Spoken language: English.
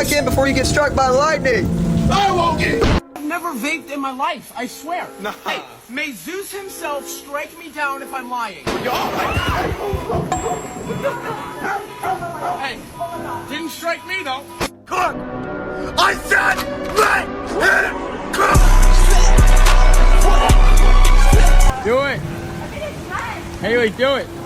back in before you get struck by lightning. I won't get. I've never vaped in my life, I swear. Nah. Hey, may Zeus himself strike me down if I'm lying. Hey, didn't strike me though. Cook! I said let him cook! Do it. Haley, do it.